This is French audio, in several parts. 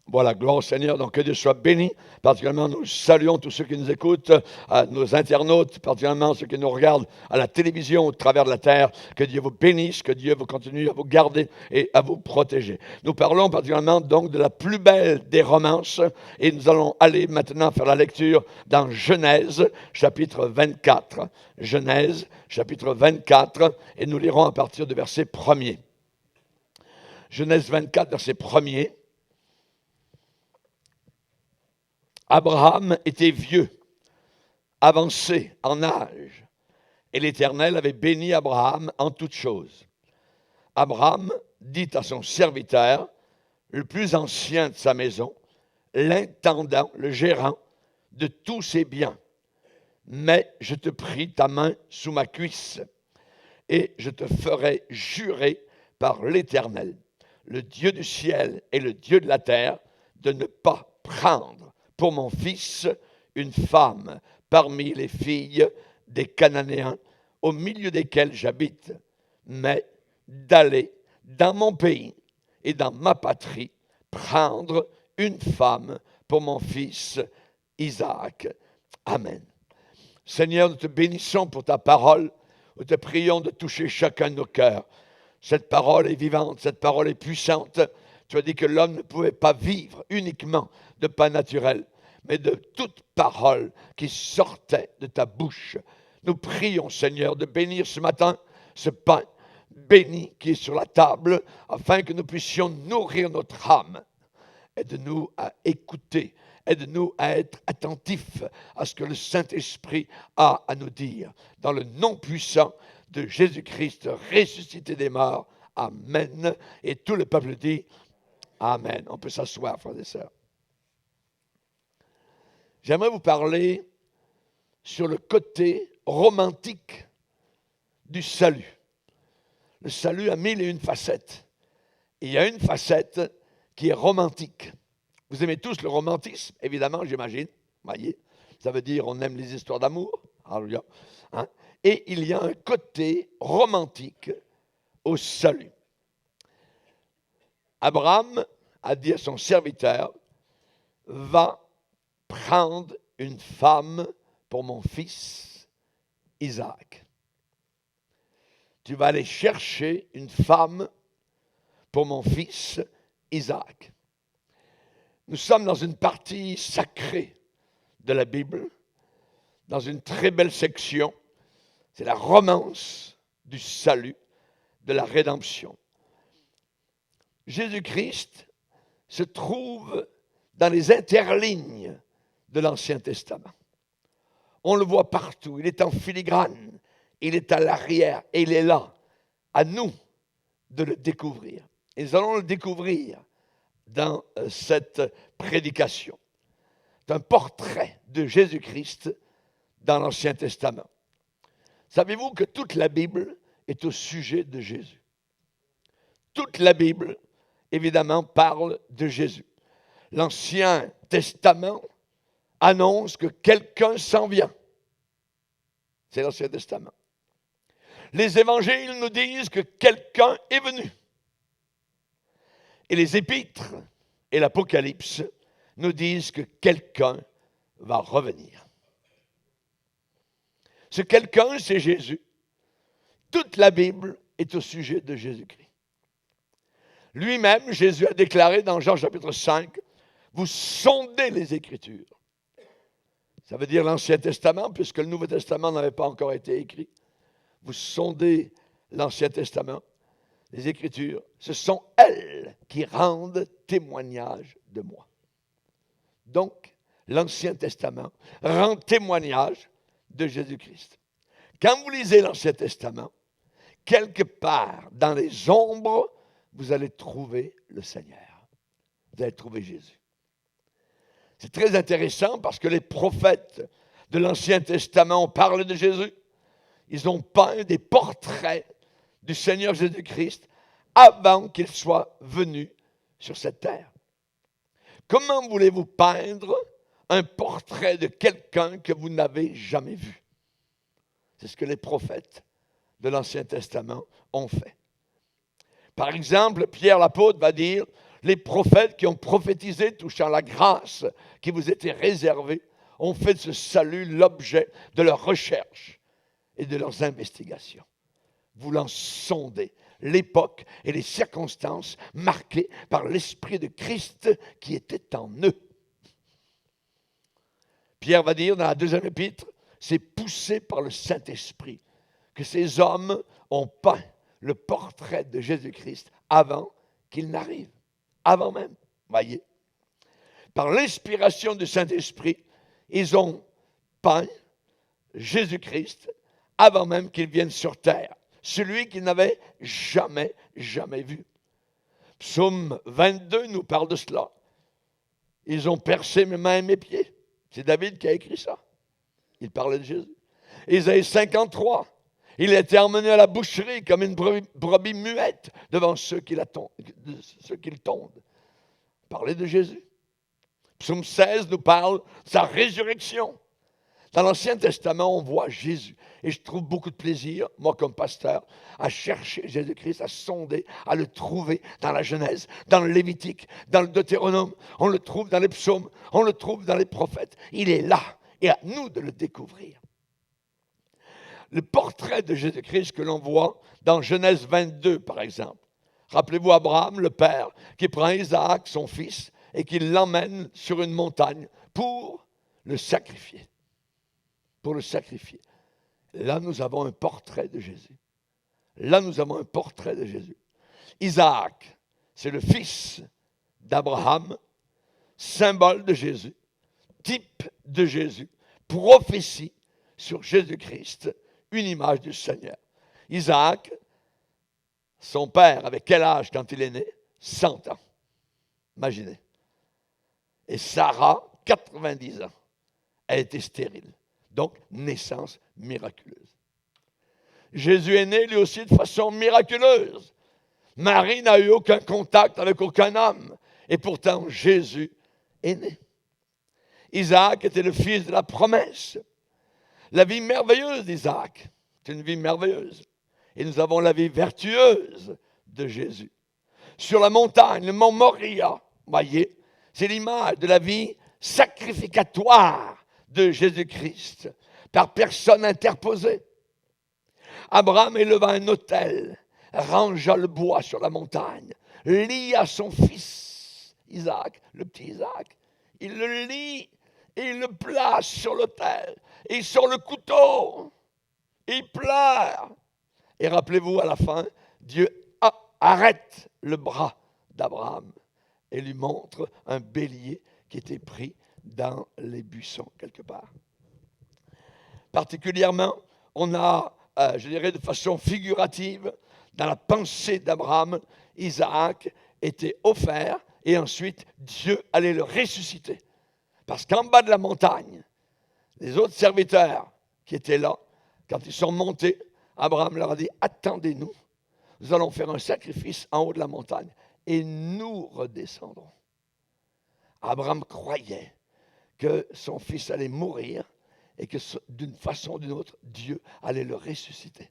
Voilà, gloire au Seigneur. Donc, que Dieu soit béni. Particulièrement, nous saluons tous ceux qui nous écoutent, nos internautes, particulièrement ceux qui nous regardent à la télévision au travers de la terre. Que Dieu vous bénisse, que Dieu vous continue à vous garder et à vous protéger. Nous parlons particulièrement donc de la plus belle des romances et nous allons aller maintenant faire la lecture dans Genèse, chapitre 24. Genèse, chapitre 24, et nous lirons à partir du verset 1er. Genèse 24, verset 1er. Abraham était vieux, avancé en âge, et l'Éternel avait béni Abraham en toutes choses. Abraham dit à son serviteur, le plus ancien de sa maison, l'intendant, le gérant de tous ses biens, mais je te prie ta main sous ma cuisse, et je te ferai jurer par l'Éternel, le Dieu du ciel et le Dieu de la terre, de ne pas prendre pour mon fils une femme parmi les filles des Cananéens, au milieu desquels j'habite, mais d'aller dans mon pays et dans ma patrie prendre une femme pour mon fils Isaac. Amen. Seigneur, nous te bénissons pour ta parole. Nous te prions de toucher chacun de nos cœurs. Cette parole est vivante, cette parole est puissante. Tu as dit que l'homme ne pouvait pas vivre uniquement de pain naturel, mais de toute parole qui sortait de ta bouche. Nous prions, Seigneur, de bénir ce matin ce pain béni qui est sur la table, afin que nous puissions nourrir notre âme. Aide-nous à écouter, aide-nous à être attentifs à ce que le Saint-Esprit a à nous dire. Dans le nom puissant de Jésus-Christ, ressuscité des morts. Amen. Et tout le peuple dit Amen. On peut s'asseoir, frères et sœurs. J'aimerais vous parler sur le côté romantique du salut. Le salut a 1001 facettes. Et il y a une facette qui est romantique. Vous aimez tous le romantisme, évidemment, j'imagine. Voyez, ça veut dire on aime les histoires d'amour. Alléluia. Hein? Et il y a un côté romantique au salut. Abraham a dit à son serviteur, va prendre une femme pour mon fils Isaac. Tu vas aller chercher une femme pour mon fils Isaac. Nous sommes dans une partie sacrée de la Bible, dans une très belle section. C'est la romance du salut, de la rédemption. Jésus-Christ se trouve dans les interlignes de l'Ancien Testament. On le voit partout, il est en filigrane, il est à l'arrière et il est là. À nous de le découvrir. Et nous allons le découvrir dans cette prédication. C'est un portrait de Jésus-Christ dans l'Ancien Testament. Savez-vous que toute la Bible est au sujet de Jésus? Toute la Bible, évidemment, parle de Jésus. L'Ancien Testament annonce que quelqu'un s'en vient. C'est l'Ancien Testament. Les évangiles nous disent que quelqu'un est venu. Et les épîtres et l'Apocalypse nous disent que quelqu'un va revenir. Ce quelqu'un, c'est Jésus. Toute la Bible est au sujet de Jésus-Christ. Lui-même, Jésus a déclaré dans Jean chapitre 5, vous sondez les Écritures. Ça veut dire l'Ancien Testament, puisque le Nouveau Testament n'avait pas encore été écrit. Vous sondez l'Ancien Testament, les Écritures. Ce sont elles qui rendent témoignage de moi. Donc, l'Ancien Testament rend témoignage de Jésus-Christ. Quand vous lisez l'Ancien Testament, quelque part dans les ombres, vous allez trouver le Seigneur. Vous allez trouver Jésus. C'est très intéressant parce que les prophètes de l'Ancien Testament ont parlé de Jésus. Ils ont peint des portraits du Seigneur Jésus-Christ avant qu'il soit venu sur cette terre. Comment voulez-vous peindre un portrait de quelqu'un que vous n'avez jamais vu? C'est ce que les prophètes de l'Ancien Testament ont fait. Par exemple, Pierre l'apôtre va dire, Les prophètes qui ont prophétisé touchant la grâce qui vous était réservée ont fait de ce salut l'objet de leurs recherches et de leurs investigations, voulant sonder l'époque et les circonstances marquées par l'Esprit de Christ qui était en eux. Pierre va dire dans la 2e épître, c'est poussé par le Saint-Esprit que ces hommes ont peint le portrait de Jésus-Christ avant qu'il n'arrive, avant même, voyez. Par l'inspiration du Saint-Esprit, ils ont peint Jésus-Christ avant même qu'il vienne sur terre, celui qu'ils n'avaient jamais vu. Psaume 22 nous parle de cela. Ils ont percé mes mains et mes pieds. C'est David qui a écrit ça. Il parlait de Jésus. Isaïe 53, il a été emmené à la boucherie comme une brebis muette devant ceux qui le tondent. Il parlait de Jésus. Psaume 16 nous parle de sa résurrection. Dans l'Ancien Testament, on voit Jésus. Et je trouve beaucoup de plaisir, moi comme pasteur, à chercher Jésus-Christ, à sonder, à le trouver dans la Genèse, dans le Lévitique, dans le Deutéronome. On le trouve dans les psaumes, on le trouve dans les prophètes. Il est là, et à nous de le découvrir. Le portrait de Jésus-Christ que l'on voit dans Genèse 22, par exemple. Rappelez-vous Abraham, le père, qui prend Isaac, son fils, et qui l'emmène sur une montagne pour le sacrifier. Pour le sacrifier. Là, nous avons un portrait de Jésus. Là, nous avons un portrait de Jésus. Isaac, c'est le fils d'Abraham, symbole de Jésus, type de Jésus, prophétie sur Jésus-Christ, une image du Seigneur. Isaac, son père, avait quel âge quand il est né? 100 ans. Imaginez. Et Sarah, 90 ans. Elle était stérile. Donc, naissance miraculeuse. Jésus est né lui aussi de façon miraculeuse. Marie n'a eu aucun contact avec aucun homme. Et pourtant, Jésus est né. Isaac était le fils de la promesse. La vie merveilleuse d'Isaac, c'est une vie merveilleuse. Et nous avons la vie vertueuse de Jésus. Sur la montagne, le mont Moria, voyez, c'est l'image de la vie sacrificatoire de Jésus-Christ, par personne interposée. Abraham éleva un autel, rangea le bois sur la montagne, lia son fils Isaac, le petit Isaac. Il le lie et il le place sur l'autel. Et il sort le couteau. Il pleure. Et rappelez-vous, à la fin, Dieu arrête le bras d'Abraham et lui montre un bélier qui était pris dans les buissons quelque part. Particulièrement, on a, je dirais de façon figurative, dans la pensée d'Abraham, Isaac était offert et ensuite Dieu allait le ressusciter. Parce qu'en bas de la montagne, les autres serviteurs qui étaient là, quand ils sont montés, Abraham leur a dit « Attendez-nous, nous allons faire un sacrifice en haut de la montagne et nous redescendrons. » Abraham croyait que son fils allait mourir et que d'une façon ou d'une autre, Dieu allait le ressusciter.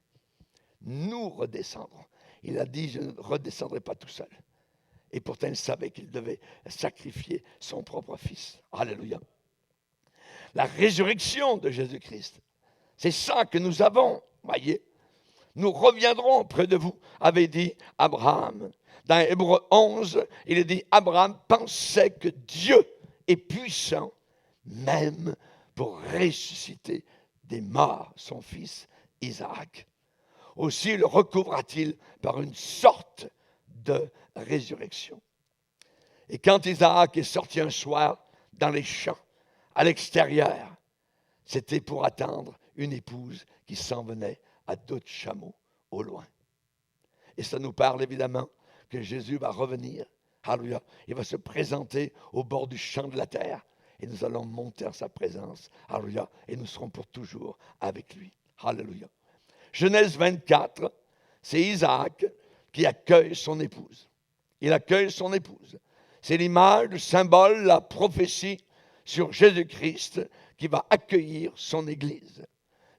Nous redescendrons. Il a dit, je ne redescendrai pas tout seul. Et pourtant, il savait qu'il devait sacrifier son propre fils. Alléluia. La résurrection de Jésus-Christ, c'est ça que nous avons, voyez. Nous reviendrons près de vous, avait dit Abraham. Dans Hébreux 11, il est dit, Abraham pensait que Dieu est puissant, même pour ressusciter des morts son fils Isaac. Aussi le recouvra-t-il par une sorte de résurrection. Et quand Isaac est sorti un soir dans les champs, à l'extérieur, c'était pour attendre une épouse qui s'en venait à d'autres chameaux au loin. Et ça nous parle évidemment que Jésus va revenir. Alléluia. Il va se présenter au bord du champ de la terre et nous allons monter en sa présence. Alléluia. Et nous serons pour toujours avec lui. Alléluia. Genèse 24, c'est Isaac qui accueille son épouse. Il accueille son épouse. C'est l'image, le symbole, la prophétie sur Jésus-Christ qui va accueillir son Église.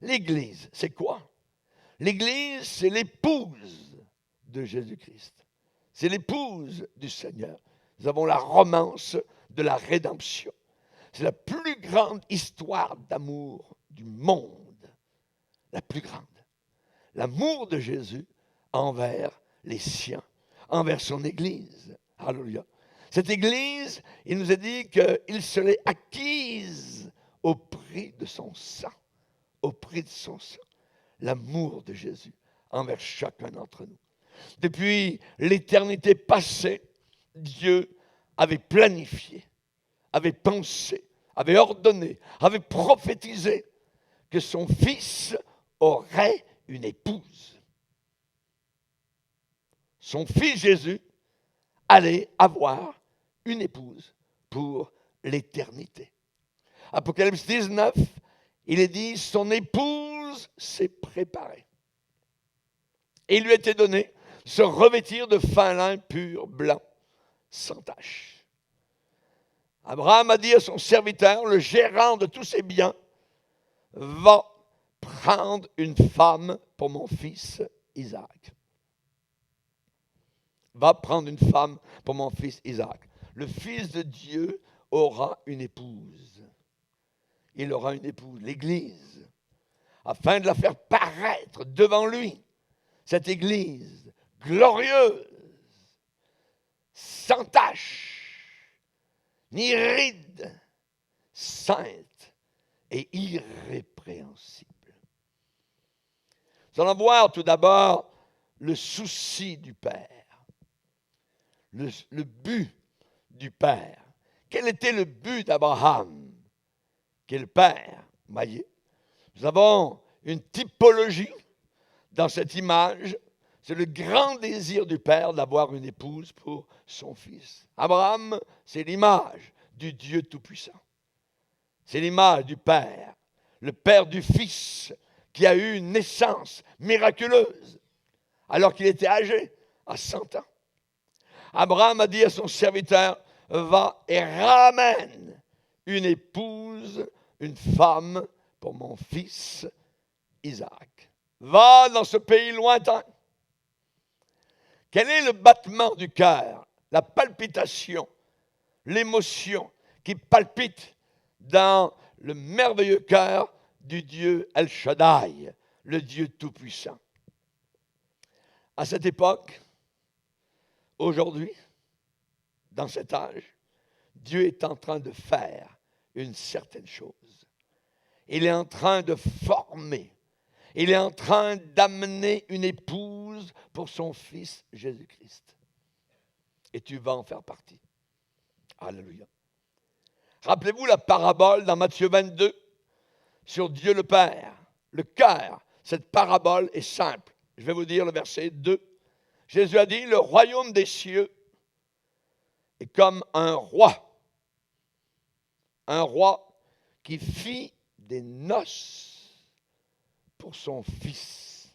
L'Église, c'est quoi? L'Église, c'est l'épouse de Jésus-Christ. C'est l'épouse du Seigneur. nous avons la romance de la rédemption. C'est la plus grande histoire d'amour du monde. La plus grande. L'amour de Jésus envers les siens, envers son Église. Alléluia. Cette Église, il nous a dit qu'il se l'est acquise au prix de son sang. Au prix de son sang. L'amour de Jésus envers chacun d'entre nous. Depuis l'éternité passée, Dieu avait planifié, avait pensé, avait ordonné, avait prophétisé que son Fils aurait une épouse. Son Fils Jésus allait avoir une épouse pour l'éternité. Apocalypse 19, il est dit, son épouse s'est préparée. Et il lui a été donné de se revêtir de fin lin pur, blanc, sans tache. Abraham a dit à son serviteur, le gérant de tous ses biens, va prendre une femme pour mon fils Isaac. Va prendre une femme pour mon fils Isaac. Le Fils de Dieu aura une épouse. Il aura une épouse, l'Église, afin de la faire paraître devant lui. Cette Église glorieuse, sans tache, ni ride, sainte et irrépréhensible. Nous allons voir tout d'abord le souci du Père, le but du Père. Quel était le but d'Abraham, qui est le Père? Voyez, nous avons une typologie dans cette image. C'est le grand désir du Père d'avoir une épouse pour son fils. Abraham, c'est l'image du Dieu Tout-Puissant. C'est l'image du Père, le Père du Fils, qui a eu une naissance miraculeuse, alors qu'il était âgé, à 100 ans. Abraham a dit à son serviteur, va et ramène une épouse, une femme pour mon fils Isaac. Va dans ce pays lointain. Quel est le battement du cœur, la palpitation, l'émotion qui palpite dans le merveilleux cœur du Dieu El Shaddai, le Dieu Tout-Puissant? À cette époque, aujourd'hui, dans cet âge, Dieu est en train de faire une certaine chose. Il est en train de former. Il est en train d'amener une épouse pour son fils Jésus-Christ. Et tu vas en faire partie. Alléluia. Rappelez-vous la parabole dans Matthieu 22 sur Dieu le Père. Le cœur, cette parabole est simple. Je vais vous dire le verset 2. Jésus a dit, le royaume des cieux est comme un roi qui fit des noces pour son fils.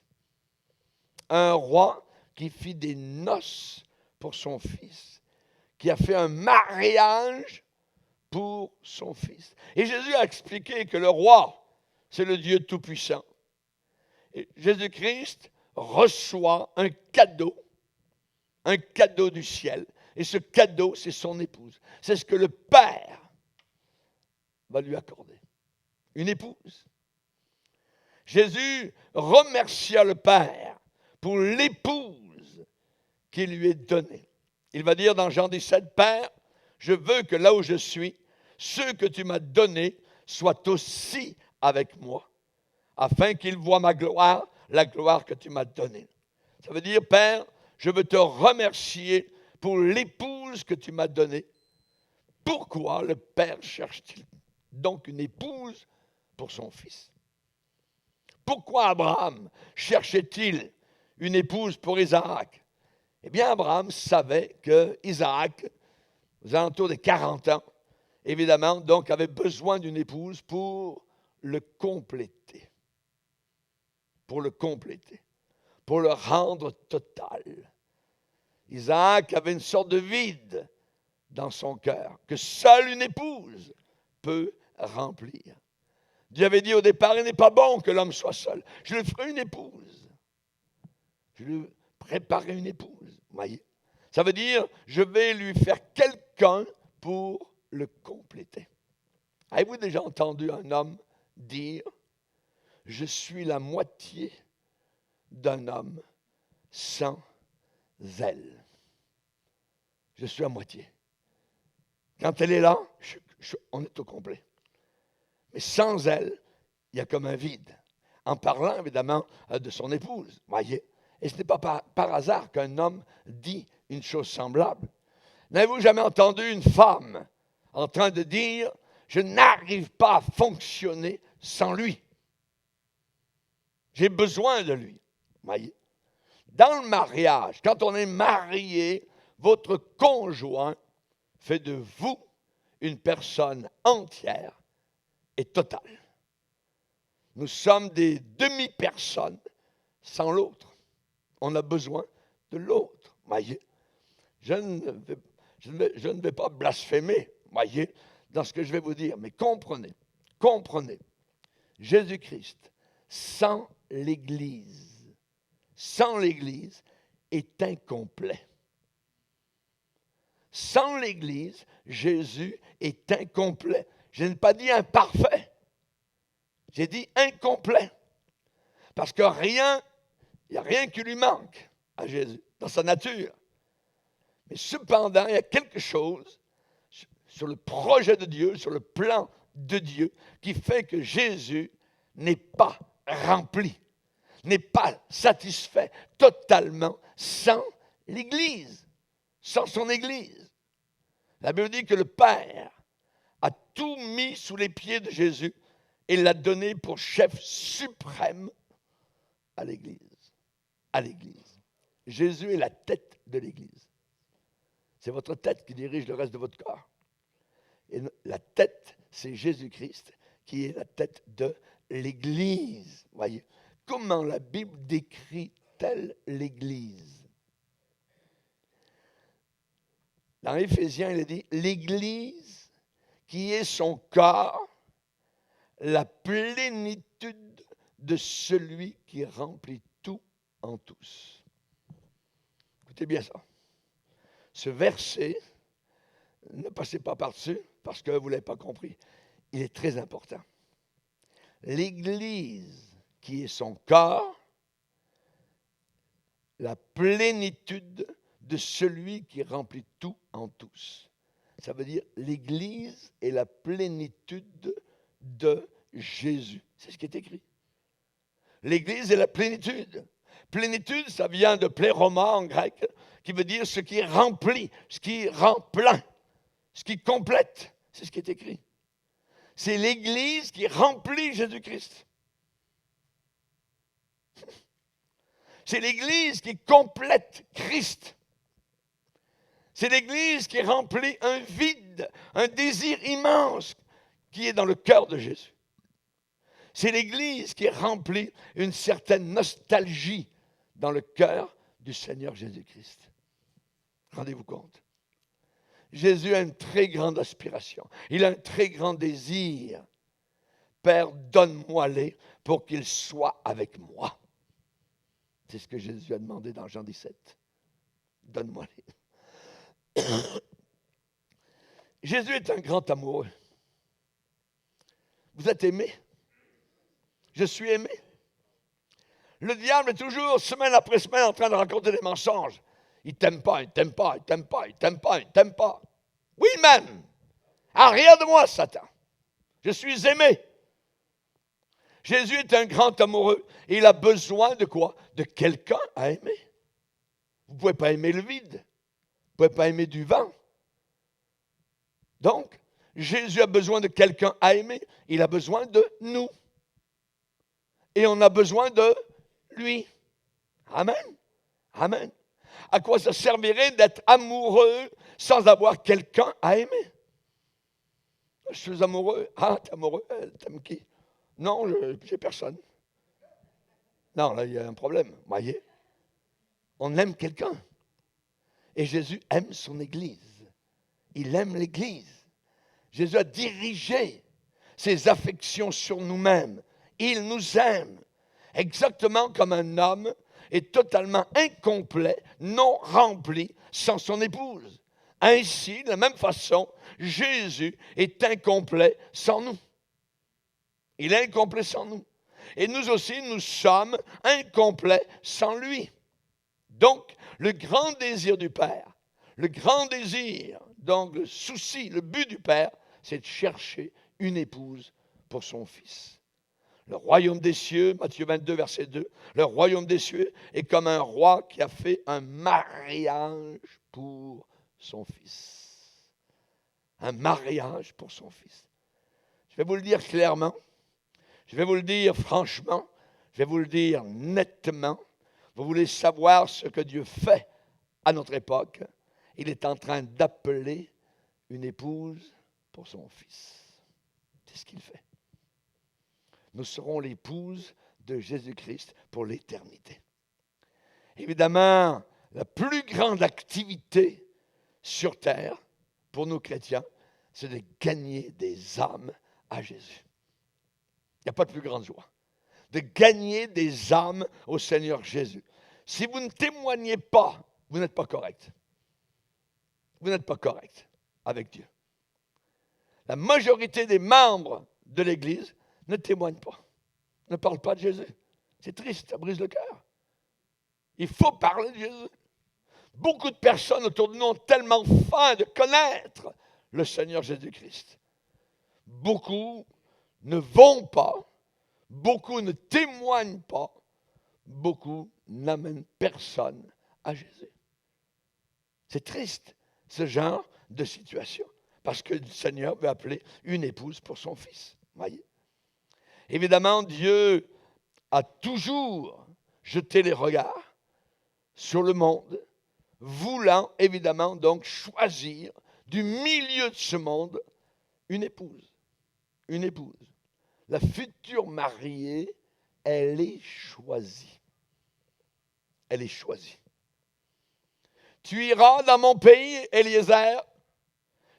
Un roi qui fit des noces pour son fils, qui a fait un mariage pour son fils. Et Jésus a expliqué que le roi, c'est le Dieu Tout-Puissant. Et Jésus-Christ reçoit un cadeau du ciel. Et ce cadeau, c'est son épouse. C'est ce que le Père va lui accorder. Une épouse. Jésus remercia le Père pour l'épouse qui lui est donnée. Il va dire dans Jean 17, Père, je veux que là où je suis, ceux que tu m'as donnés soient aussi avec moi, afin qu'ils voient ma gloire, la gloire que tu m'as donnée. Ça veut dire, Père, je veux te remercier pour l'épouse que tu m'as donnée. Pourquoi le Père cherche-t-il donc une épouse pour son fils? Pourquoi Abraham cherchait-il une épouse pour Isaac? Eh bien, Abraham savait que Isaac, aux alentours de 40 ans, évidemment, donc avait besoin d'une épouse pour le compléter. Pour le compléter. Pour le rendre total. Isaac avait une sorte de vide dans son cœur que seule une épouse peut remplir. Dieu avait dit au départ, il n'est pas bon que l'homme soit seul. Je lui ferai une épouse. Je lui préparerai une épouse. Vous voyez? Ça veut dire, je vais lui faire quelqu'un pour le compléter. Avez-vous déjà entendu un homme dire, je suis la moitié d'un homme sans elle. Je suis à moitié. Quand elle est là, on est au complet. Mais sans elle, il y a comme un vide. En parlant évidemment de son épouse, voyez. Et ce n'est pas par hasard qu'un homme dit une chose semblable. N'avez-vous jamais entendu une femme en train de dire, je n'arrive pas à fonctionner sans lui. J'ai besoin de lui. Voyez. Dans le mariage, quand on est marié, votre conjoint fait de vous une personne entière et totale. Nous sommes des demi-personnes sans l'autre. On a besoin de l'autre. Voyez, je ne vais pas blasphémer, voyez, dans ce que je vais vous dire, mais comprenez, Jésus-Christ, sans l'Église est incomplet. Sans l'Église, Jésus est incomplet. Je n'ai pas dit imparfait. J'ai dit incomplet. Parce que il n'y a rien qui lui manque à Jésus, dans sa nature. Mais cependant, il y a quelque chose sur le projet de Dieu, sur le plan de Dieu, qui fait que Jésus n'est pas rempli, n'est pas satisfait totalement sans l'Église, sans son Église. La Bible dit que le Père a tout mis sous les pieds de Jésus et l'a donné pour chef suprême à l'Église. À l'Église. Jésus est la tête de l'Église. C'est votre tête qui dirige le reste de votre corps. Et la tête, c'est Jésus-Christ qui est la tête de l'Église. Voyez, comment la Bible décrit-elle l'Église? Dans Éphésiens, il est dit, l'Église qui est son corps, la plénitude de celui qui remplit tout en tous. Écoutez bien ça. Ce verset, ne passez pas par-dessus parce que vous ne l'avez pas compris. Il est très important. L'Église qui est son corps, la plénitude de celui qui remplit tout en tous. Ça veut dire l'Église est la plénitude de Jésus. C'est ce qui est écrit. L'Église est la plénitude. Plénitude, ça vient de pléroma en grec, qui veut dire ce qui remplit, ce qui rend plein, ce qui complète. C'est ce qui est écrit. C'est l'Église qui remplit Jésus-Christ. C'est l'Église qui complète Christ. C'est l'Église qui remplit un vide, un désir immense qui est dans le cœur de Jésus. C'est l'Église qui remplit une certaine nostalgie dans le cœur du Seigneur Jésus-Christ. Rendez-vous compte. Jésus a une très grande aspiration. Il a un très grand désir. Père, donne-moi-les pour qu'ils soient avec moi. C'est ce que Jésus a demandé dans Jean 17. Donne-moi-les. Jésus est un grand amoureux. Vous êtes aimé? Je suis aimé. Le diable est toujours, semaine après semaine, en train de raconter des mensonges. Il t'aime pas, il t'aime pas, il t'aime pas, il t'aime pas, il t'aime pas. Oui, même. Arrière de moi, Satan. Je suis aimé. Jésus est un grand amoureux. Et il a besoin de quoi? De quelqu'un à aimer. Vous ne pouvez pas aimer le vide. Vous ne pouvez pas aimer du vent. Donc, Jésus a besoin de quelqu'un à aimer. Il a besoin de nous. Et on a besoin de lui. Amen. Amen. À quoi ça servirait d'être amoureux sans avoir quelqu'un à aimer? Je suis amoureux. Ah, t'es amoureux? T'aimes qui? Non, j'ai personne. Non, là, il y a un problème. Voyez? On aime quelqu'un. Et Jésus aime son Église. Il aime l'Église. Jésus a dirigé ses affections sur nous-mêmes. Il nous aime. Exactement comme un homme est totalement incomplet, non rempli sans son épouse. Ainsi, de la même façon, Jésus est incomplet sans nous. Il est incomplet sans nous. Et nous aussi, nous sommes incomplets sans lui. Donc, le grand désir du Père, le grand désir, donc le souci, le but du Père, c'est de chercher une épouse pour son Fils. Le royaume des cieux, Matthieu 22, verset 2, le royaume des cieux est comme un roi qui a fait un mariage pour son Fils. Un mariage pour son Fils. Je vais vous le dire clairement, je vais vous le dire franchement, je vais vous le dire nettement. Vous voulez savoir ce que Dieu fait à notre époque? Il est en train d'appeler une épouse pour son Fils. C'est ce qu'il fait. Nous serons l'épouse de Jésus-Christ pour l'éternité. Évidemment, la plus grande activité sur terre pour nous chrétiens, c'est de gagner des âmes à Jésus. Il n'y a pas de plus grande joie. De gagner des âmes au Seigneur Jésus. Si vous ne témoignez pas, vous n'êtes pas correct. Vous n'êtes pas correct avec Dieu. La majorité des membres de l'Église ne témoignent pas, ne parlent pas de Jésus. C'est triste, ça brise le cœur. Il faut parler de Jésus. Beaucoup de personnes autour de nous ont tellement faim de connaître le Seigneur Jésus-Christ. Beaucoup ne vont pas, beaucoup ne témoignent pas, beaucoup n'amènent personne à Jésus. C'est triste, ce genre de situation, parce que le Seigneur veut appeler une épouse pour son Fils. Voyez? Évidemment, Dieu a toujours jeté les regards sur le monde, voulant évidemment donc choisir du milieu de ce monde une épouse. Une épouse. La future mariée, elle est choisie. Elle est choisie. Tu iras dans mon pays, Eliezer.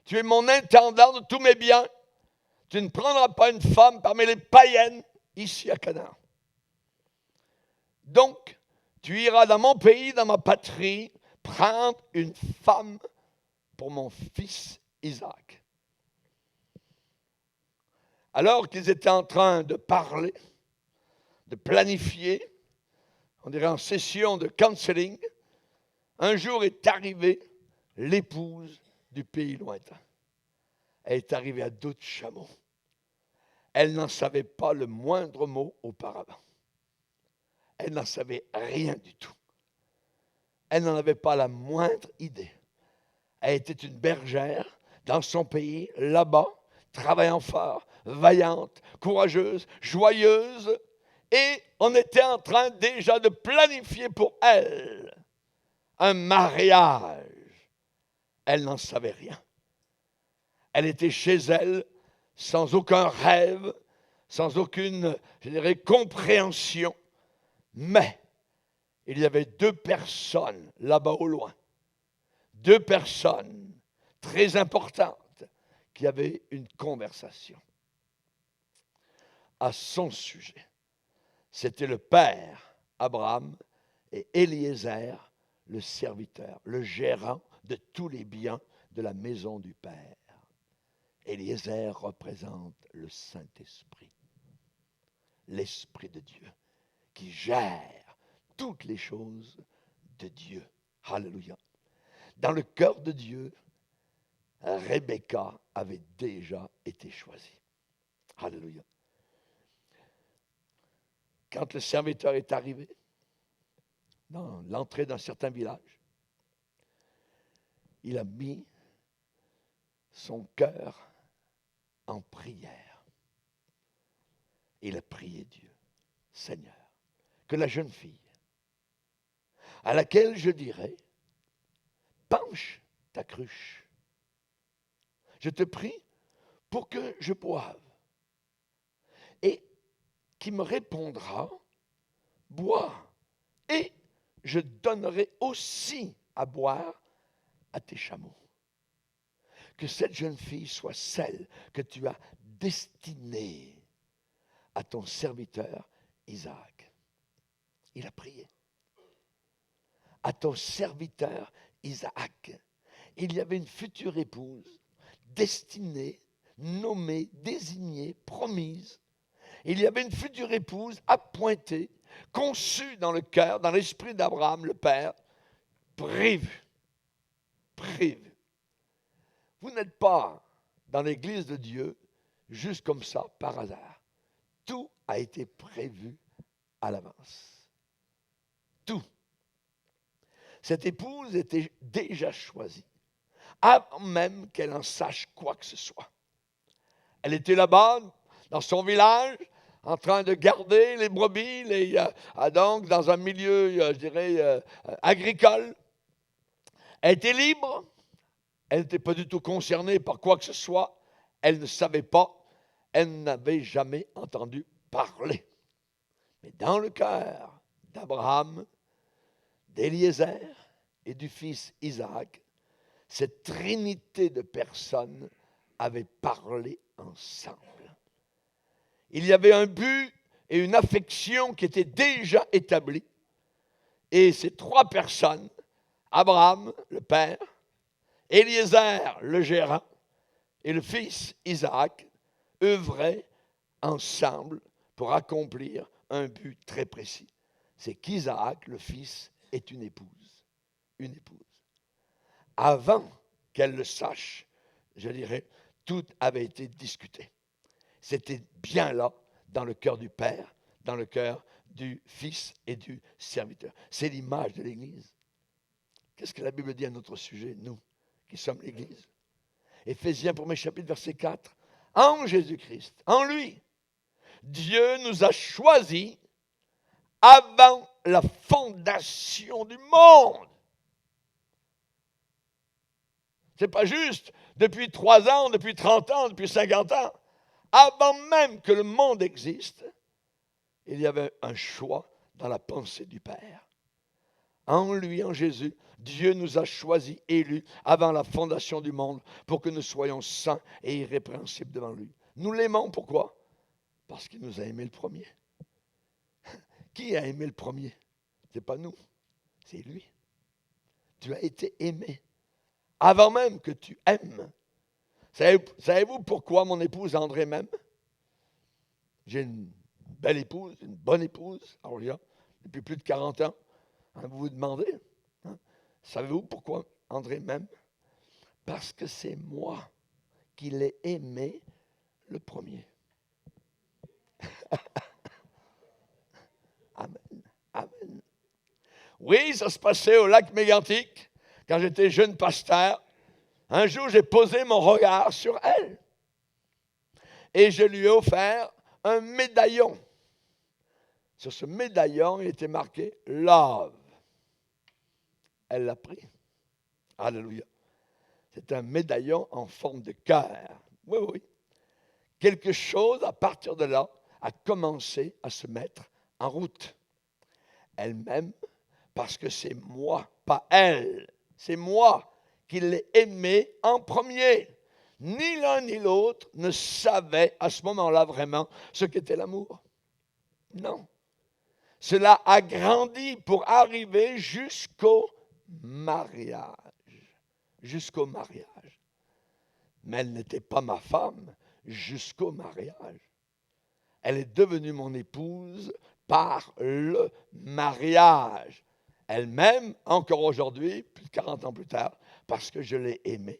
Tu es mon intendant de tous mes biens. Tu ne prendras pas une femme parmi les païennes ici à Canaan. Donc, tu iras dans mon pays, dans ma patrie, prendre une femme pour mon fils Isaac. Alors qu'ils étaient en train de parler, de planifier, on dirait en session de counseling, un jour est arrivée l'épouse du pays lointain. Elle est arrivée à dos de chameau. Elle n'en savait pas le moindre mot auparavant. Elle n'en savait rien du tout. Elle n'en avait pas la moindre idée. Elle était une bergère dans son pays, là-bas, travaillant fort, vaillante, courageuse, joyeuse. Et on était en train déjà de planifier pour elle un mariage. Elle n'en savait rien. Elle était chez elle sans aucun rêve, sans aucune, je dirais, compréhension. Mais il y avait deux personnes là-bas au loin, deux personnes très importantes qui avaient une conversation à son sujet. C'était le père Abraham et Eliezer, le serviteur, le gérant de tous les biens de la maison du père. Eliezer représente le Saint-Esprit, l'Esprit de Dieu, qui gère toutes les choses de Dieu. Alléluia. Dans le cœur de Dieu, Rebecca avait déjà été choisie. Alléluia. Quand le serviteur est arrivé dans l'entrée d'un certain village, il a mis son cœur en prière. Il a prié Dieu, Seigneur, que la jeune fille, à laquelle je dirais, penche ta cruche. Je te prie pour que je boive. Et qui me répondra, bois, et je donnerai aussi à boire à tes chameaux. Que cette jeune fille soit celle que tu as destinée à ton serviteur Isaac. Il a prié. à ton serviteur Isaac. Il y avait une future épouse, destinée, nommée, désignée, promise. Il y avait une future épouse appointée, conçue dans le cœur, dans l'esprit d'Abraham, le Père, prévue. Prévue. Vous n'êtes pas dans l'Église de Dieu juste comme ça, par hasard. Tout a été prévu à l'avance. Tout. Cette épouse était déjà choisie, avant même qu'elle en sache quoi que ce soit. Elle était là-bas, dans son village, en train de garder les brebis, donc dans un milieu, je dirais, agricole. Elle était libre, elle n'était pas du tout concernée par quoi que ce soit, elle ne savait pas, elle n'avait jamais entendu parler. Mais dans le cœur d'Abraham, d'Éliézer et du fils Isaac, cette trinité de personnes avait parlé ensemble. Il y avait un but et une affection qui étaient déjà établis. Et ces trois personnes, Abraham, le père, Éliézer, le gérant, et le fils Isaac, œuvraient ensemble pour accomplir un but très précis. C'est qu'Isaac, le fils, est une épouse. Une épouse. Avant qu'elle le sache, je dirais, tout avait été discuté. C'était bien là, dans le cœur du Père, dans le cœur du Fils et du serviteur. C'est l'image de l'Église. Qu'est-ce que la Bible dit à notre sujet, nous, qui sommes l'Église? Éphésiens 1er chapitre, verset 4. En Jésus-Christ, en lui, Dieu nous a choisis avant la fondation du monde. Ce n'est pas juste depuis 3 ans, depuis 30 ans, depuis 50 ans. Avant même que le monde existe, il y avait un choix dans la pensée du Père. En lui, en Jésus, Dieu nous a choisis, élus, avant la fondation du monde, pour que nous soyons saints et irrépréhensibles devant lui. Nous l'aimons, pourquoi? Parce qu'il nous a aimés le premier. Qui a aimé le premier? Ce n'est pas nous, c'est lui. Tu as été aimé avant même que tu aimes. Savez-vous pourquoi mon épouse André m'aime? J'ai une belle épouse, une bonne épouse, Aurélia, depuis plus de 40 ans. Vous vous demandez, savez-vous pourquoi André m'aime? Parce que c'est moi qui l'ai aimé le premier. Amen. Amen. Oui, ça se passait au lac Mégantic, quand j'étais jeune pasteur. Un jour, j'ai posé mon regard sur elle. Et je lui ai offert un médaillon. Sur ce médaillon, il était marqué « Love ». Elle l'a pris. Alléluia. C'est un médaillon en forme de cœur. Oui, oui. Quelque chose, à partir de là, a commencé à se mettre en route. Elle m'aime parce que c'est moi, pas elle. C'est moi qui l'ai aimée en premier. Ni l'un ni l'autre ne savait à ce moment-là vraiment ce qu'était l'amour. Non. Cela a grandi pour arriver jusqu'au mariage. Jusqu'au mariage. Mais elle n'était pas ma femme jusqu'au mariage. Elle est devenue mon épouse par le mariage. Elle m'aime encore aujourd'hui, plus de 40 ans plus tard, parce que je l'ai aimée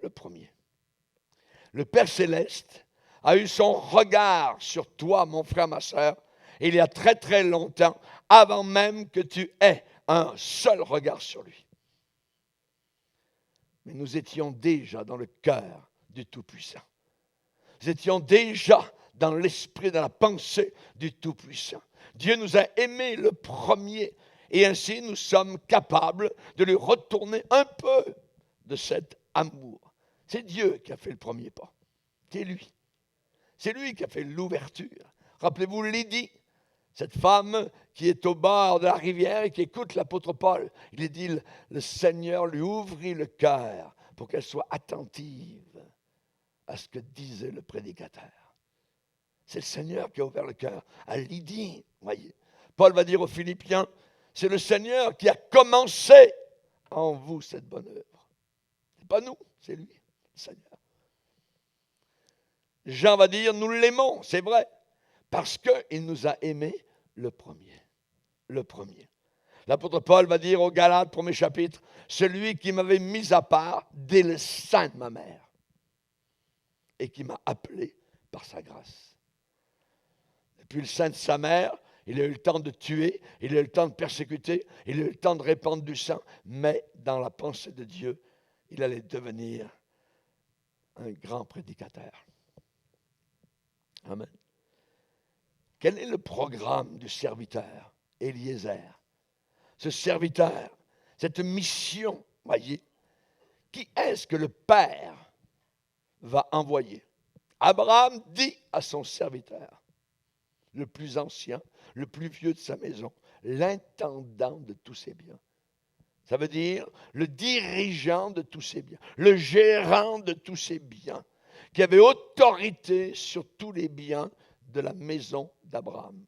le premier. Le Père Céleste a eu son regard sur toi, mon frère, ma sœur, il y a très très longtemps, avant même que tu aies un seul regard sur lui. Mais nous étions déjà dans le cœur du Tout-Puissant. Nous étions déjà dans l'esprit, dans la pensée du Tout-Puissant. Dieu nous a aimés le premier, et ainsi nous sommes capables de lui retourner un peu de cet amour. C'est Dieu qui a fait le premier pas. C'est lui. C'est lui qui a fait l'ouverture. Rappelez-vous Lydie, cette femme qui est au bord de la rivière et qui écoute l'apôtre Paul. Il dit, le Seigneur lui ouvrit le cœur pour qu'elle soit attentive à ce que disait le prédicateur. C'est le Seigneur qui a ouvert le cœur à Lydie. Voyez. Paul va dire aux Philippiens, C'est le Seigneur qui a commencé en vous cette bonne œuvre. Ce n'est pas nous, c'est lui, le Seigneur. Jean va dire, nous l'aimons, c'est vrai, parce qu'il nous a aimés le premier. Le premier. L'apôtre Paul va dire aux Galates, premier chapitre, celui qui m'avait mis à part dès le sein de ma mère et qui m'a appelé par sa grâce. Depuis le sein de sa mère, il a eu le temps de tuer, il a eu le temps de persécuter, il a eu le temps de répandre du sang, mais dans la pensée de Dieu, il allait devenir un grand prédicateur. Amen. Quel est le programme du serviteur Eliezer? Ce serviteur, cette mission, voyez, qui est-ce que le Père va envoyer? Abraham dit à son serviteur, le plus ancien, le plus vieux de sa maison, l'intendant de tous ses biens. Ça veut dire le dirigeant de tous ses biens, le gérant de tous ses biens, qui avait autorité sur tous les biens de la maison d'Abraham.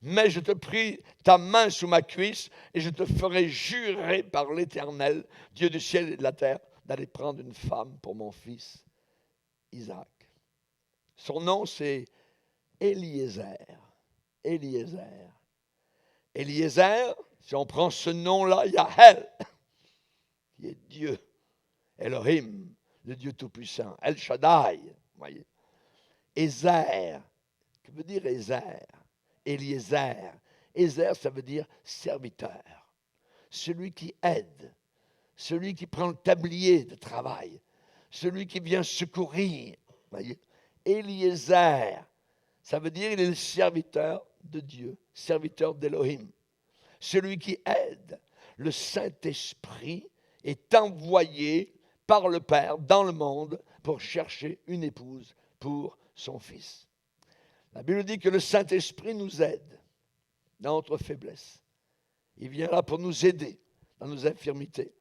Mais je te prie ta main sous ma cuisse et je te ferai jurer par l'Éternel, Dieu du ciel et de la terre, d'aller prendre une femme pour mon fils Isaac. Son nom c'est Eliezer. Eliezer. Eliezer, si on prend ce nom-là, Yahel, qui est Dieu, Elohim, le Dieu Tout-Puissant, El Shaddai, voyez. Ezer, que veut dire Ezer? Eliezer. Ezer, ça veut dire serviteur. Celui qui aide, celui qui prend le tablier de travail, celui qui vient secourir. Voyez. Eliezer, ça veut dire il est le serviteur de Dieu, serviteur d'Elohim. Celui qui aide. Le Saint-Esprit est envoyé par le Père dans le monde pour chercher une épouse pour son fils. La Bible dit que le Saint-Esprit nous aide dans notre faiblesse. Il vient là pour nous aider dans nos infirmités.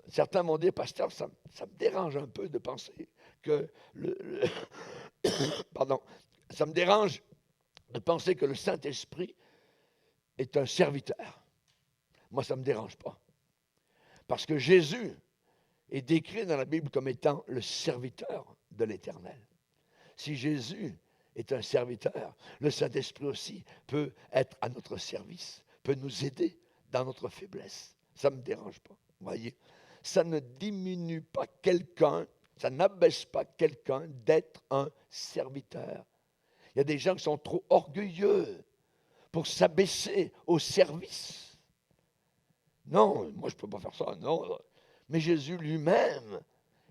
Certains m'ont dit, pasteur, ça me dérange un peu de penser que ça me dérange de penser que le Saint-Esprit est un serviteur. Moi, ça ne me dérange pas. Parce que Jésus est décrit dans la Bible comme étant le serviteur de l'Éternel. Si Jésus est un serviteur, le Saint-Esprit aussi peut être à notre service, peut nous aider dans notre faiblesse. Ça ne me dérange pas, voyez. Ça ne diminue pas quelqu'un, ça n'abaisse pas quelqu'un d'être un serviteur. Il y a des gens qui sont trop orgueilleux pour s'abaisser au service. Non, moi je ne peux pas faire ça, non. Mais Jésus lui-même,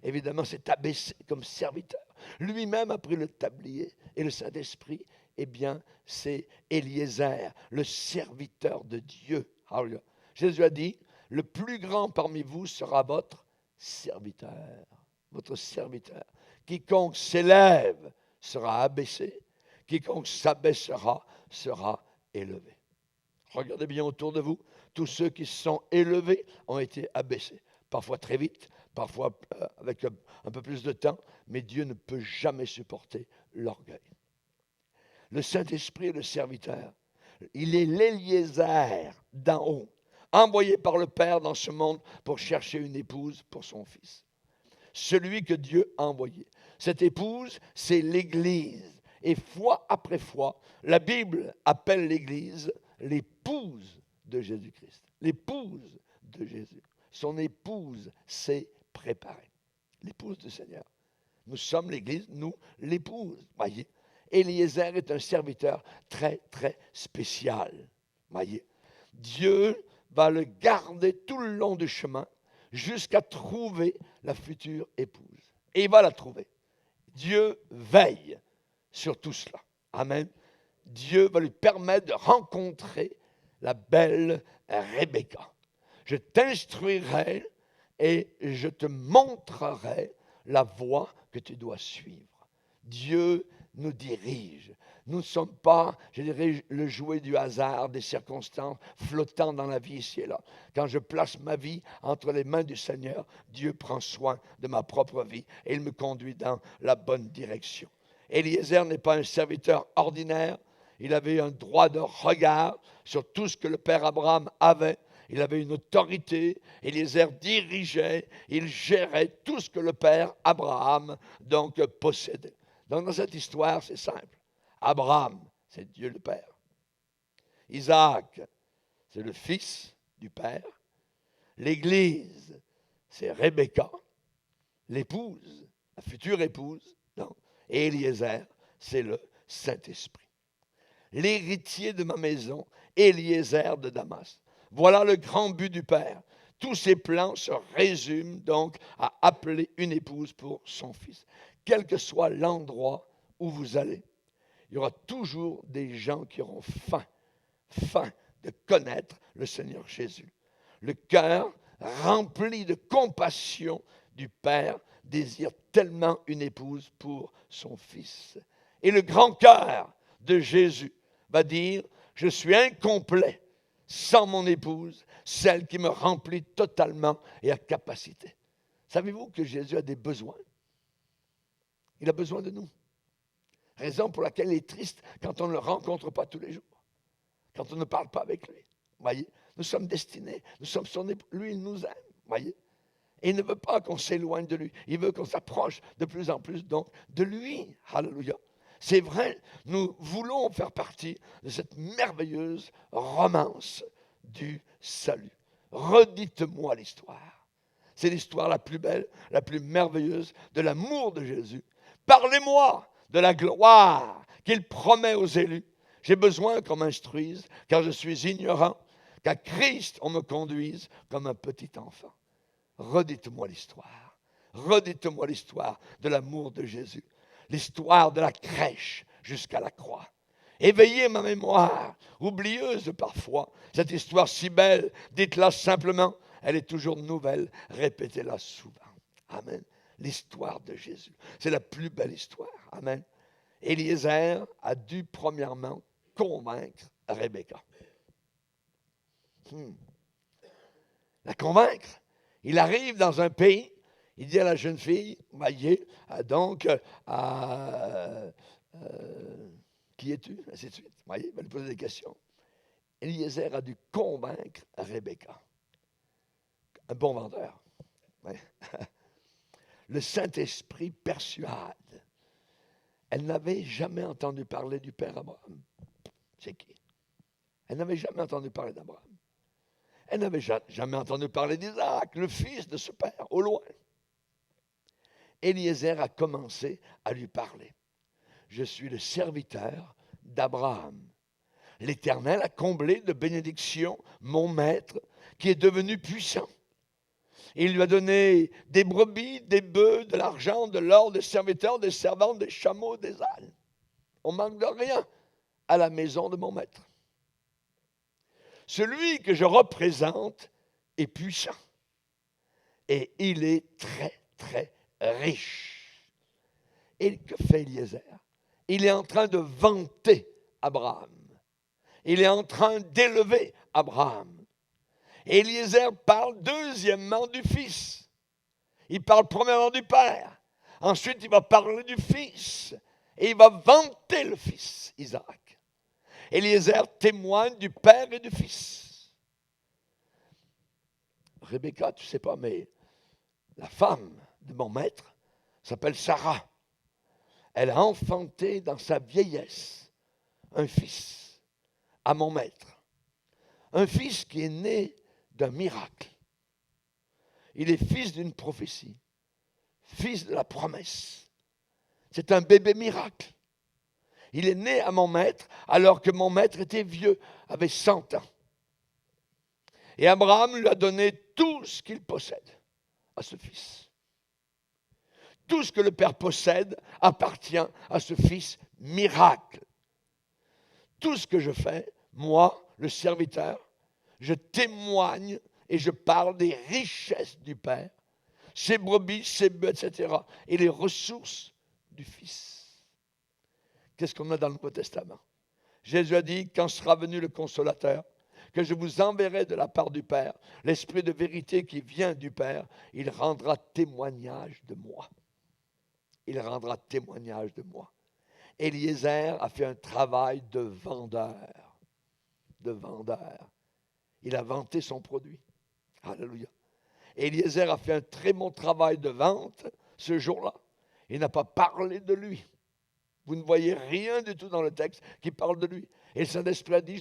évidemment, s'est abaissé comme serviteur. Lui-même a pris le tablier et le Saint-Esprit, eh bien, c'est Eliezer, le serviteur de Dieu. Alléluia. Jésus a dit, le plus grand parmi vous sera votre serviteur. Votre serviteur. Quiconque s'élève sera abaissé. Quiconque s'abaissera sera élevé. Regardez bien autour de vous. Tous ceux qui se sont élevés ont été abaissés. Parfois très vite, parfois avec un peu plus de temps, mais Dieu ne peut jamais supporter l'orgueil. Le Saint-Esprit est le serviteur. Il est l'Eliezer d'en haut, envoyé par le Père dans ce monde pour chercher une épouse pour son fils. Celui que Dieu a envoyé. Cette épouse, c'est l'Église. Et fois après fois, la Bible appelle l'Église l'épouse de Jésus-Christ. L'épouse de Jésus. Son épouse s'est préparée. L'épouse du Seigneur. Nous sommes l'Église, nous, l'épouse. Voyez, Eliezer est un serviteur très, très spécial. Voyez, Dieu va le garder tout le long du chemin jusqu'à trouver la future épouse. Et il va la trouver. Dieu veille sur tout cela. Amen. Dieu va lui permettre de rencontrer la belle Rebecca. Je t'instruirai et je te montrerai la voie que tu dois suivre. Dieu nous dirige. Nous ne sommes pas, je dirais, le jouet du hasard, des circonstances flottant dans la vie ici et là. Quand je place ma vie entre les mains du Seigneur, Dieu prend soin de ma propre vie et il me conduit dans la bonne direction. Eliezer n'est pas un serviteur ordinaire, il avait un droit de regard sur tout ce que le père Abraham avait. Il avait une autorité, Eliezer dirigeait, il gérait tout ce que le père Abraham donc possédait. Donc dans cette histoire, c'est simple. Abraham, c'est Dieu le Père. Isaac, c'est le fils du Père. L'Église, c'est Rebecca, l'épouse, la future épouse. Non. Et Eliezer, c'est le Saint-Esprit. L'héritier de ma maison, Eliezer de Damas. Voilà le grand but du Père. Tous ses plans se résument donc à appeler une épouse pour son fils. Quel que soit l'endroit où vous allez, il y aura toujours des gens qui auront faim de connaître le Seigneur Jésus. Le cœur rempli de compassion du Père désire tellement une épouse pour son fils. Et le grand cœur de Jésus va dire, je suis incomplet sans mon épouse, celle qui me remplit totalement et à capacité. Savez-vous que Jésus a des besoins? Il a besoin de nous. Raison pour laquelle il est triste quand on ne le rencontre pas tous les jours, quand on ne parle pas avec lui. Voyez, nous sommes destinés, nous sommes son époux, lui il nous aime, voyez. Et il ne veut pas qu'on s'éloigne de lui, il veut qu'on s'approche de plus en plus donc de lui. Alléluia. C'est vrai, nous voulons faire partie de cette merveilleuse romance du salut. Redites-moi l'histoire. C'est l'histoire la plus belle, la plus merveilleuse de l'amour de Jésus. Parlez-moi de la gloire qu'il promet aux élus. J'ai besoin qu'on m'instruise, car je suis ignorant, qu'à Christ on me conduise comme un petit enfant. Redites-moi l'histoire. Redites-moi l'histoire de l'amour de Jésus. L'histoire de la crèche jusqu'à la croix. Éveillez ma mémoire, oublieuse parfois, cette histoire si belle, dites-la simplement, elle est toujours nouvelle, répétez-la souvent. Amen. L'histoire de Jésus, c'est la plus belle histoire. Amen. Eliezer a dû premièrement convaincre Rebecca. La convaincre. Il arrive dans un pays, il dit à la jeune fille, voyez, donc, qui es-tu? Ainsi de suite. Voyez, il va lui poser des questions. Eliezer a dû convaincre Rebecca. Un bon vendeur. Ouais. Le Saint-Esprit persuade. Elle n'avait jamais entendu parler du père Abraham. C'est qui? Elle n'avait jamais entendu parler d'Abraham. Elle n'avait jamais entendu parler d'Isaac, le fils de ce père, au loin. Eliezer a commencé à lui parler. Je suis le serviteur d'Abraham. L'Éternel a comblé de bénédictions mon maître, qui est devenu puissant. Il lui a donné des brebis, des bœufs, de l'argent, de l'or, des serviteurs, des servantes, des chameaux, des ânes. On ne manque de rien à la maison de mon maître. Celui que je représente est puissant. Et il est très, très riche. Et que fait Eliezer? Il est en train de vanter Abraham. Il est en train d'élever Abraham. Eliezer parle deuxièmement du fils. Il parle premièrement du père. Ensuite, il va parler du fils. Et il va vanter le fils, Isaac. Eliezer témoigne du père et du fils. Rebecca, tu ne sais pas, mais la femme de mon maître s'appelle Sarah. Elle a enfanté dans sa vieillesse un fils à mon maître. Un fils qui est né d'un miracle. Il est fils d'une prophétie, fils de la promesse. C'est un bébé miracle. Il est né à mon maître alors que mon maître était vieux, avait 100 ans. Et Abraham lui a donné tout ce qu'il possède à ce fils. Tout ce que le Père possède appartient à ce fils miracle. Tout ce que je fais, moi, le serviteur, je témoigne et je parle des richesses du Père, ses brebis, ses bœufs, etc. et les ressources du Fils. Qu'est-ce qu'on a dans le Nouveau Testament? Jésus a dit, quand sera venu le Consolateur, que je vous enverrai de la part du Père, l'Esprit de vérité qui vient du Père, il rendra témoignage de moi. Il rendra témoignage de moi. Eliezer a fait un travail de vendeur. De vendeur. Il a vanté son produit. Alléluia. Eliezer a fait un très bon travail de vente ce jour-là. Il n'a pas parlé de lui. Vous ne voyez rien du tout dans le texte qui parle de lui. Et le Saint-Esprit a dit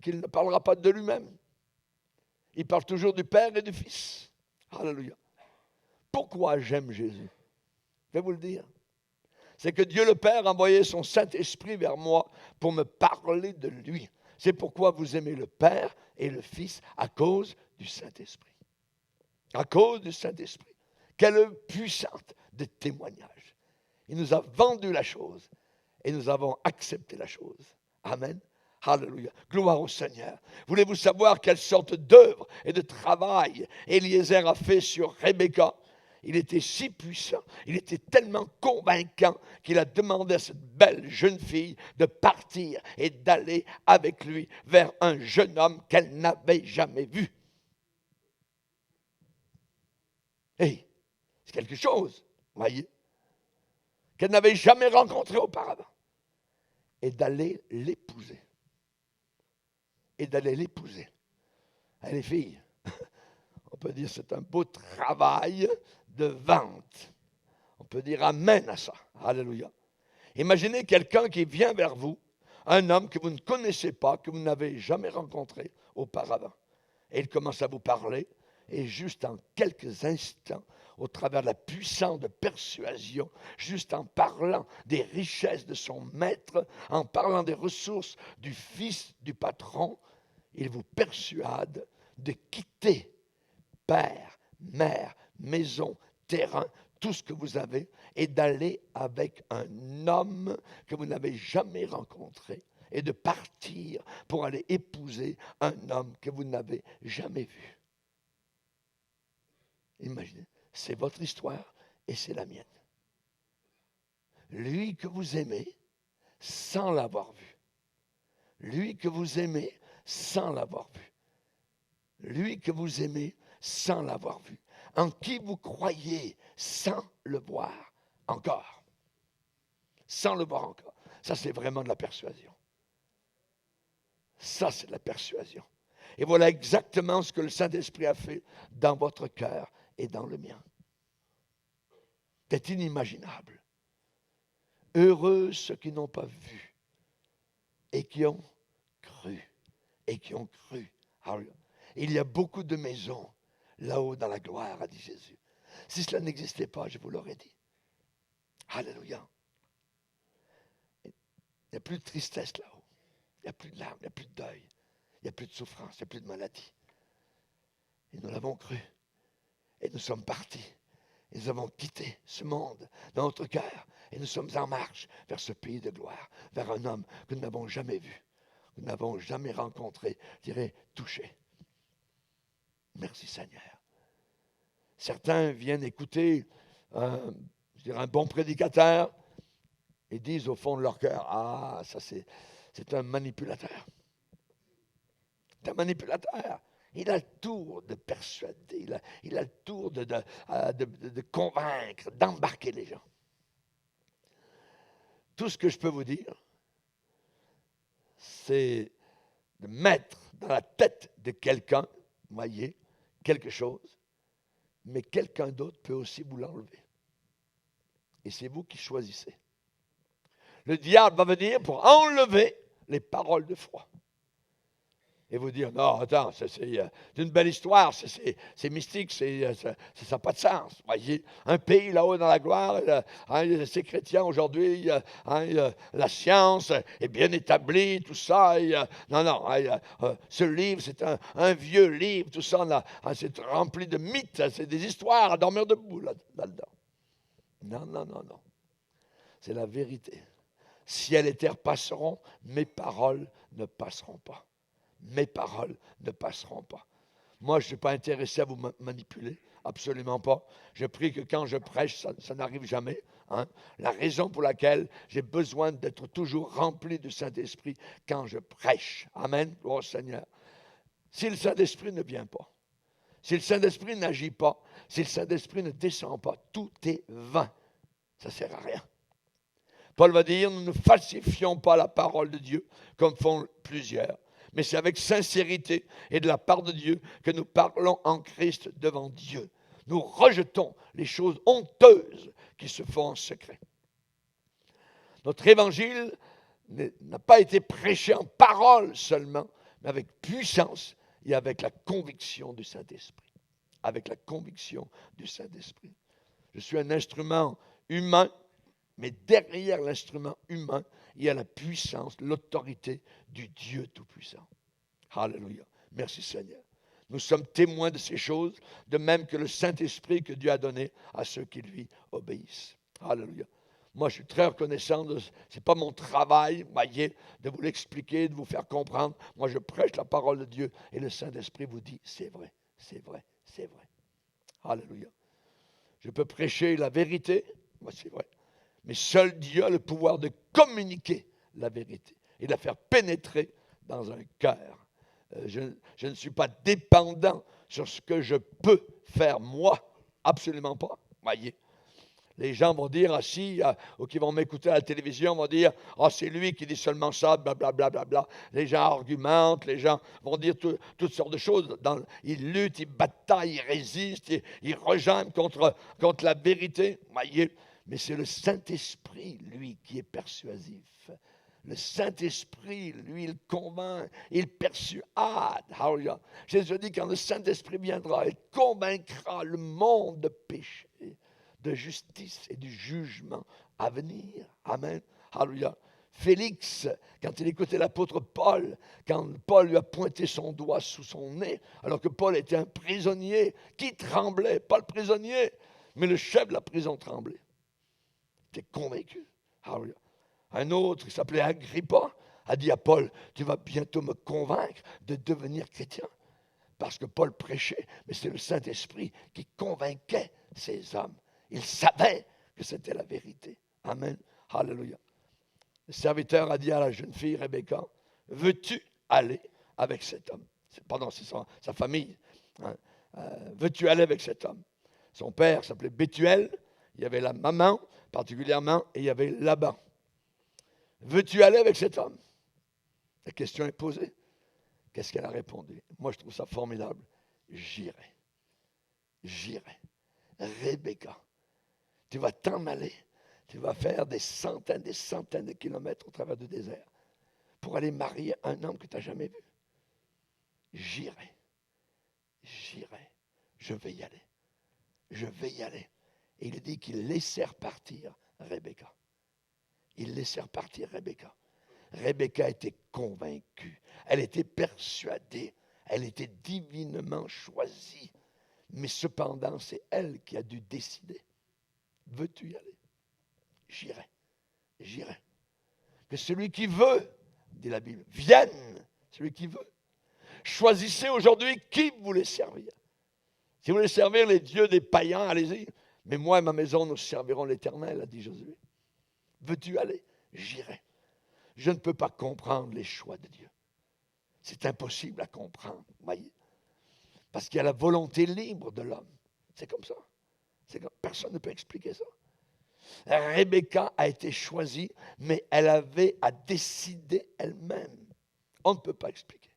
qu'il ne parlera pas de lui-même. Il parle toujours du Père et du Fils. Alléluia. Pourquoi j'aime Jésus? Je vais vous le dire. C'est que Dieu le Père a envoyé son Saint-Esprit vers moi pour me parler de lui. C'est pourquoi vous aimez le Père et le Fils à cause du Saint-Esprit. À cause du Saint-Esprit. Quelle œuvre puissante de témoignage. Il nous a vendu la chose et nous avons accepté la chose. Amen. Alléluia. Gloire au Seigneur. Voulez-vous savoir quelle sorte d'œuvre et de travail Eliezer a fait sur Rebecca? Il était si puissant, il était tellement convaincant qu'il a demandé à cette belle jeune fille de partir et d'aller avec lui vers un jeune homme qu'elle n'avait jamais vu. Hey, c'est quelque chose, voyez, qu'elle n'avait jamais rencontré auparavant. Et d'aller l'épouser. Et d'aller l'épouser. Les filles, on peut dire que c'est un beau travail de vente. On peut dire amen à ça. Alléluia. Imaginez quelqu'un qui vient vers vous, un homme que vous ne connaissez pas, que vous n'avez jamais rencontré auparavant. Et il commence à vous parler, et juste en quelques instants, au travers de la puissance de persuasion, juste en parlant des richesses de son maître, en parlant des ressources du fils du patron, il vous persuade de quitter père, mère, maison, terrain, tout ce que vous avez, et d'aller avec un homme que vous n'avez jamais rencontré, et de partir pour aller épouser un homme que vous n'avez jamais vu. Imaginez, c'est votre histoire et c'est la mienne. Lui que vous aimez sans l'avoir vu. Lui que vous aimez sans l'avoir vu. Lui que vous aimez sans l'avoir vu. En qui vous croyez sans le voir encore. Sans le voir encore. Ça, c'est vraiment de la persuasion. Ça, c'est de la persuasion. Et voilà exactement ce que le Saint-Esprit a fait dans votre cœur et dans le mien. C'est inimaginable. Heureux ceux qui n'ont pas vu et qui ont cru. Et qui ont cru. Alors, il y a beaucoup de maisons là-haut dans la gloire, a dit Jésus. Si cela n'existait pas, je vous l'aurais dit. Alléluia. Il n'y a plus de tristesse là-haut. Il n'y a plus de larmes, il n'y a plus de deuil. Il n'y a plus de souffrance, il n'y a plus de maladie. Et nous l'avons cru. Et nous sommes partis. Et nous avons quitté ce monde dans notre cœur. Et nous sommes en marche vers ce pays de gloire, vers un homme que nous n'avons jamais vu, que nous n'avons jamais rencontré, je dirais, touché. Merci Seigneur. Certains viennent écouter je dirais un bon prédicateur et disent au fond de leur cœur, ah, ça c'est un manipulateur. C'est un manipulateur. Il a le tour de persuader, il a le tour de convaincre, d'embarquer les gens. Tout ce que je peux vous dire, c'est de mettre dans la tête de quelqu'un, voyez, quelque chose, mais quelqu'un d'autre peut aussi vous l'enlever. Et c'est vous qui choisissez. Le diable va venir pour enlever les paroles de foi. Et vous dire, non, attends, c'est une belle histoire, c'est mystique, ça n'a pas de sens. Voyez, un pays là-haut dans la gloire, ces chrétiens aujourd'hui, la science est bien établie, tout ça. Ce livre, c'est un vieux livre, tout ça, c'est rempli de mythes, c'est des histoires à dormir debout là-dedans. Non. C'est la vérité. Ciel et terre passeront, mes paroles ne passeront pas. Mes paroles ne passeront pas. Moi, je ne suis pas intéressé à vous manipuler, absolument pas. Je prie que quand je prêche, ça n'arrive jamais. La raison pour laquelle j'ai besoin d'être toujours rempli du Saint-Esprit quand je prêche. Amen, gloire au Seigneur. Si le Saint-Esprit ne vient pas, si le Saint-Esprit n'agit pas, si le Saint-Esprit ne descend pas, tout est vain. Ça ne sert à rien. Paul va dire, nous ne falsifions pas la parole de Dieu comme font plusieurs, mais c'est avec sincérité et de la part de Dieu que nous parlons en Christ devant Dieu. Nous rejetons les choses honteuses qui se font en secret. Notre évangile n'a pas été prêché en parole seulement, mais avec puissance et avec la conviction du Saint-Esprit. Avec la conviction du Saint-Esprit. Je suis un instrument humain, mais derrière l'instrument humain, il y a la puissance, l'autorité du Dieu Tout-Puissant. Alléluia. Merci Seigneur. Nous sommes témoins de ces choses, de même que le Saint-Esprit que Dieu a donné à ceux qui lui obéissent. Alléluia. Moi, je suis très reconnaissant. Ce n'est pas mon travail, voyez, de vous l'expliquer, de vous faire comprendre. Moi, je prêche la parole de Dieu et le Saint-Esprit vous dit, c'est vrai, c'est vrai, c'est vrai. Alléluia. Je peux prêcher la vérité, moi c'est vrai. Mais seul Dieu a le pouvoir de communiquer la vérité et de la faire pénétrer dans un cœur. Je ne suis pas dépendant sur ce que je peux faire moi, absolument pas, voyez. Les gens vont dire assis, ou qui vont m'écouter à la télévision, vont dire « Ah, c'est lui qui dit seulement ça, blablabla. Bla, bla, bla. » Les gens argumentent, les gens vont dire toutes sortes de choses. Ils luttent, ils bataillent, ils résistent, ils rejoignent contre la vérité. Voyez, mais c'est le Saint-Esprit, lui, qui est persuasif. Le Saint-Esprit, lui, il convainc, il persuade. Hallelujah. Jésus dit, quand le Saint-Esprit viendra, il convaincra le monde de péché, de justice et du jugement à venir. Amen. Alléluia. Félix, quand il écoutait l'apôtre Paul, quand Paul lui a pointé son doigt sous son nez, alors que Paul était un prisonnier, qui tremblait? Pas le prisonnier, mais le chef de la prison tremblait. Il était convaincu. Alléluia. Un autre, qui s'appelait Agrippa, a dit à Paul, tu vas bientôt me convaincre de devenir chrétien. Parce que Paul prêchait, mais c'est le Saint-Esprit qui convainquait ces hommes. Il savait que c'était la vérité. Amen. Alléluia. Le serviteur a dit à la jeune fille Rebecca, veux-tu aller avec cet homme? Pardon, c'est sa famille. Hein? Veux-tu aller avec cet homme? Son père s'appelait Bethuel. Il y avait la maman particulièrement et il y avait Laban. Veux-tu aller avec cet homme? La question est posée. Qu'est-ce qu'elle a répondu? Moi, je trouve ça formidable. J'irai. J'irai. Rebecca, tu vas t'en aller. Tu vas faire des centaines de kilomètres au travers du désert pour aller marier un homme que tu n'as jamais vu. J'irai. J'irai. Je vais y aller. Je vais y aller. Et il dit qu'ils laissèrent partir Rebecca. Ils laissèrent partir Rebecca. Rebecca était convaincue. Elle était persuadée. Elle était divinement choisie. Mais cependant, c'est elle qui a dû décider. Veux-tu y aller? J'irai. J'irai. Que celui qui veut, dit la Bible, vienne. Celui qui veut. Choisissez aujourd'hui qui vous voulez servir. Si vous voulez servir les dieux des païens, allez-y. Mais moi et ma maison, nous servirons l'Éternel, a dit Josué. Veux-tu aller? J'irai. Je ne peux pas comprendre les choix de Dieu. C'est impossible à comprendre, voyez. Parce qu'il y a la volonté libre de l'homme. C'est comme ça. Personne ne peut expliquer ça. Rebecca a été choisie, mais elle avait à décider elle-même. On ne peut pas expliquer.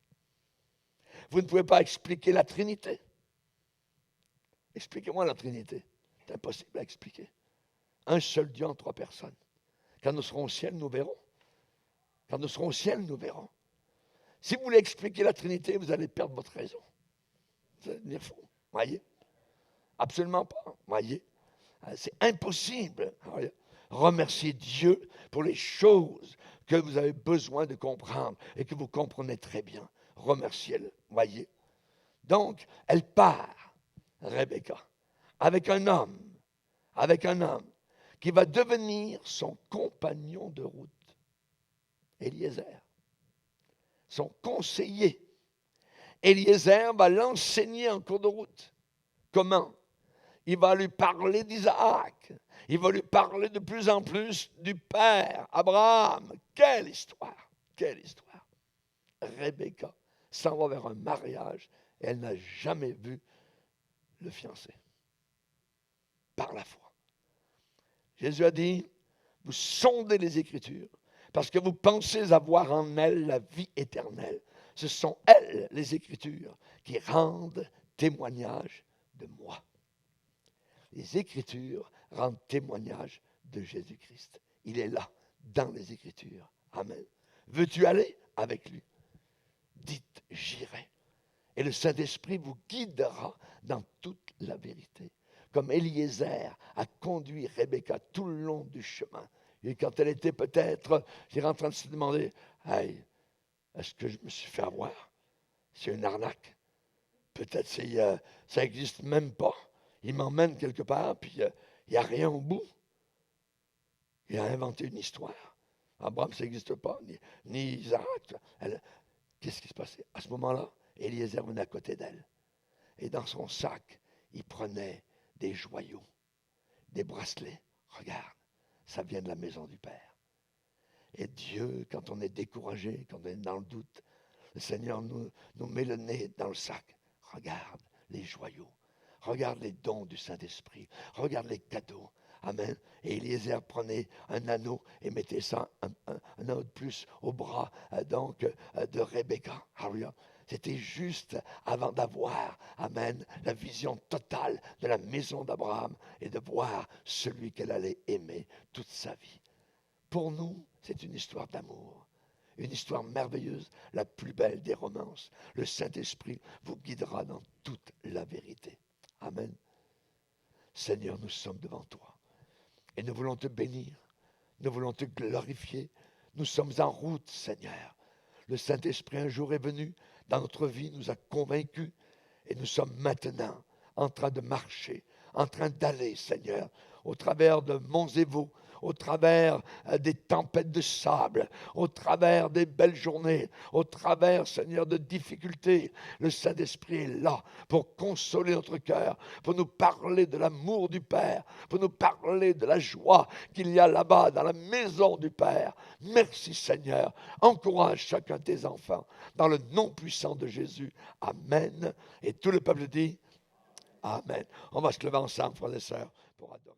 Vous ne pouvez pas expliquer la Trinité. Expliquez-moi la Trinité. C'est impossible à expliquer. Un seul Dieu en trois personnes. Quand nous serons au ciel, nous verrons. Quand nous serons au ciel, nous verrons. Si vous voulez expliquer la Trinité, vous allez perdre votre raison. Vous allez devenir fou. Voyez? Absolument pas. Voyez? C'est impossible. Remerciez Dieu pour les choses que vous avez besoin de comprendre et que vous comprenez très bien. Remerciez-le. Voyez? Donc, elle part, Rebecca, avec un homme qui va devenir son compagnon de route. Eliezer, son conseiller. Eliezer va l'enseigner en cours de route. Comment? Il va lui parler d'Isaac. Il va lui parler de plus en plus du père, Abraham. Quelle histoire! Quelle histoire! Rebecca s'en va vers un mariage et elle n'a jamais vu le fiancé. Par la foi. Jésus a dit, vous sondez les Écritures, parce que vous pensez avoir en elles la vie éternelle. Ce sont elles, les Écritures, qui rendent témoignage de moi. Les Écritures rendent témoignage de Jésus-Christ. Il est là, dans les Écritures. Amen. Veux-tu aller avec lui? Dites, j'irai. Et le Saint-Esprit vous guidera dans toute la vérité. Comme Eliezer a conduit Rebecca tout le long du chemin. Et quand elle était peut-être, en train de se demander, hey, est-ce que je me suis fait avoir? C'est une arnaque. Peut-être que ça n'existe même pas. Il m'emmène quelque part, puis il n'y a rien au bout. Il a inventé une histoire. Abraham, ça n'existe pas, ni Isaac. Qu'est-ce qui se passait? À ce moment-là, Eliezer venait à côté d'elle. Et dans son sac, il prenait des joyaux, des bracelets. Regarde, ça vient de la maison du Père. Et Dieu, quand on est découragé, quand on est dans le doute, le Seigneur nous met le nez dans le sac. Regarde les joyaux. Regarde les dons du Saint-Esprit. Regarde les cadeaux. Amen. Et Eliezer prenait un anneau et mettait ça, un anneau de plus au bras de Rebecca. Alléluia. C'était juste avant d'avoir, amen, la vision totale de la maison d'Abraham et de voir celui qu'elle allait aimer toute sa vie. Pour nous, c'est une histoire d'amour. Une histoire merveilleuse, la plus belle des romances. Le Saint-Esprit vous guidera dans toute la vérité. Amen. Seigneur, nous sommes devant toi. Et nous voulons te bénir. Nous voulons te glorifier. Nous sommes en route, Seigneur. Le Saint-Esprit un jour est venu dans notre vie, nous a convaincus. Et nous sommes maintenant en train de marcher, en train d'aller, Seigneur, au travers de monts et vaux, au travers des tempêtes de sable, au travers des belles journées, au travers, Seigneur, de difficultés. Le Saint-Esprit est là pour consoler notre cœur, pour nous parler de l'amour du Père, pour nous parler de la joie qu'il y a là-bas dans la maison du Père. Merci, Seigneur. Encourage chacun de tes enfants dans le nom puissant de Jésus. Amen. Et tout le peuple dit Amen. On va se lever ensemble, frères et sœurs, pour adorer.